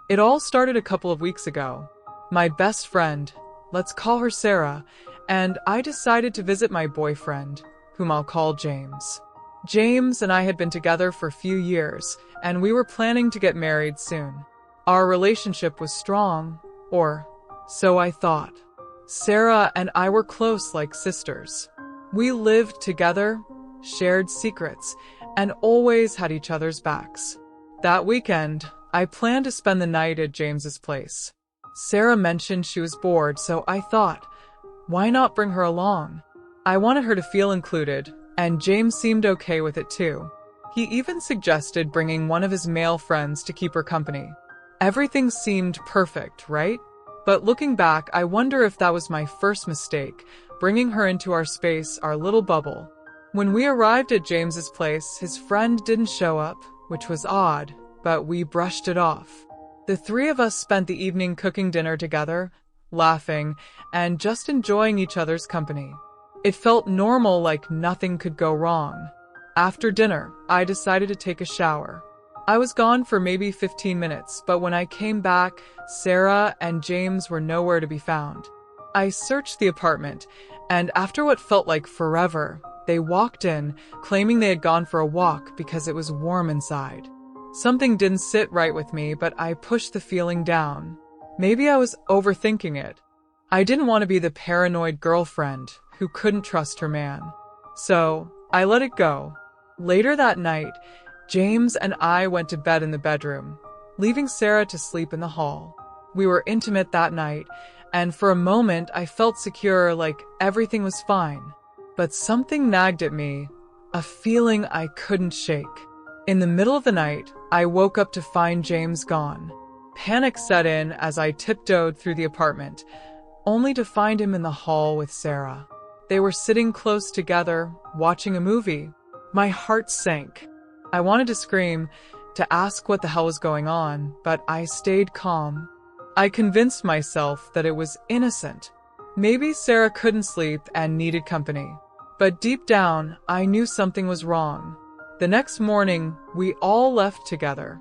It all started a couple of weeks ago. My best friend, let's call her Sarah, and I decided to visit my boyfriend, whom I'll call James. James and I had been together for a few years, and we were planning to get married soon. Our relationship was strong, or so I thought. Sarah and I were close like sisters. We lived together, shared secrets, and always had each other's backs. That weekend, I planned to spend the night at James's place. Sarah mentioned she was bored, so I thought, why not bring her along? I wanted her to feel included, and James seemed okay with it too. He even suggested bringing one of his male friends to keep her company. Everything seemed perfect, right? But looking back, I wonder if that was my first mistake, bringing her into our space, our little bubble. When we arrived at James's place, his friend didn't show up, which was odd, but we brushed it off. The three of us spent the evening cooking dinner together, laughing, and just enjoying each other's company. It felt normal, like nothing could go wrong. After dinner, I decided to take a shower. I was gone for maybe 15 minutes, but when I came back, Sarah and James were nowhere to be found. I searched the apartment, and after what felt like forever, they walked in, claiming they had gone for a walk because it was warm inside. Something didn't sit right with me, but I pushed the feeling down. Maybe I was overthinking it. I didn't want to be the paranoid girlfriend who couldn't trust her man. So, I let it go. Later that night, James and I went to bed in the bedroom, leaving Sarah to sleep in the hall. We were intimate that night, and for a moment I felt secure, like everything was fine. But something nagged at me, a feeling I couldn't shake. In the middle of the night, I woke up to find James gone. Panic set in as I tiptoed through the apartment, only to find him in the hall with Sarah. They were sitting close together, watching a movie. My heart sank. I wanted to scream, to ask what the hell was going on, but I stayed calm. I convinced myself that it was innocent. Maybe Sarah couldn't sleep and needed company. But deep down, I knew something was wrong. The next morning, we all left together.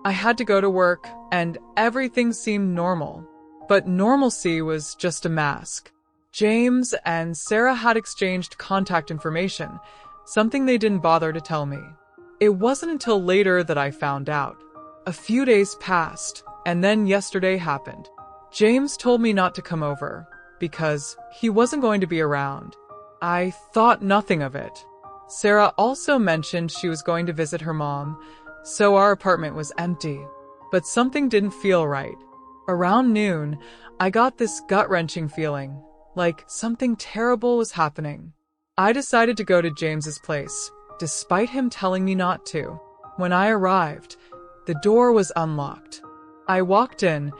I had to go to work, and everything seemed normal. But normalcy was just a mask. James and Sarah had exchanged contact information, something they didn't bother to tell me. It wasn't until later that I found out. A few days passed, and then yesterday happened. James told me not to come over, because he wasn't going to be around. I thought nothing of it. Sarah also mentioned she was going to visit her mom, so our apartment was empty. But something didn't feel right. Around noon, I got this gut-wrenching feeling, like something terrible was happening. I decided to go to James's place, despite him telling me not to. When I arrived, the door was unlocked. I walked in,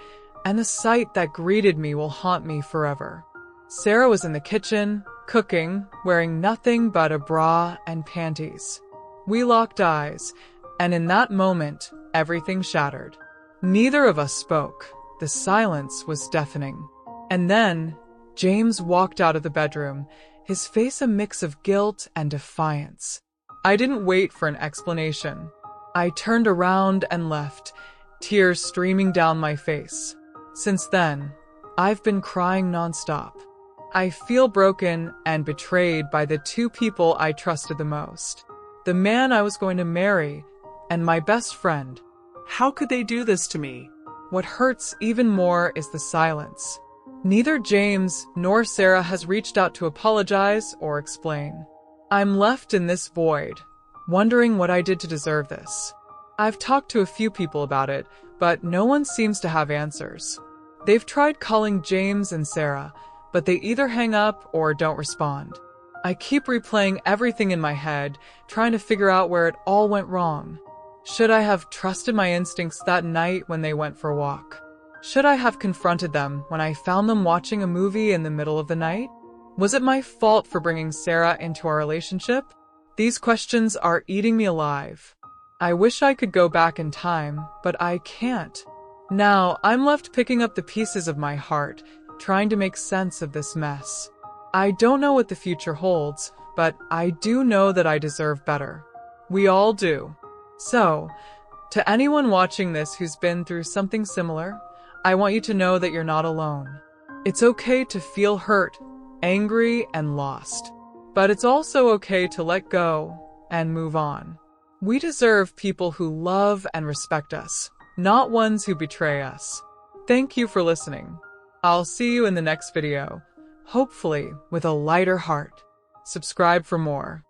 and the sight that greeted me will haunt me forever. Sarah was in the kitchen, cooking, wearing nothing but a bra and panties. We locked eyes, and in that moment, everything shattered. Neither of us spoke. The silence was deafening. And then, James walked out of the bedroom, his face a mix of guilt and defiance. I didn't wait for an explanation. I turned around and left, tears streaming down my face. Since then, I've been crying nonstop. I feel broken and betrayed by the two people I trusted the most. The man I was going to marry, and my best friend. How could they do this to me? What hurts even more is the silence. Neither James nor Sarah has reached out to apologize or explain. I'm left in this void, wondering what I did to deserve this. I've talked to a few people about it, but no one seems to have answers. They've tried calling James and Sarah, but they either hang up or don't respond. I keep replaying everything in my head, trying to figure out where it all went wrong. Should I have trusted my instincts that night when they went for a walk? Should I have confronted them when I found them watching a movie in the middle of the night? Was it my fault for bringing Sarah into our relationship? These questions are eating me alive. I wish I could go back in time, but I can't. Now, I'm left picking up the pieces of my heart, trying to make sense of this mess. I don't know what the future holds, but I do know that I deserve better. We all do. So, To anyone watching this who's been through something similar, I want you to know that you're not alone. It's okay to feel hurt, angry, and lost. But it's also okay to let go and move on. We deserve people who love and respect us, not ones who betray us. Thank you for listening. I'll see you in the next video, hopefully with a lighter heart. Subscribe for more.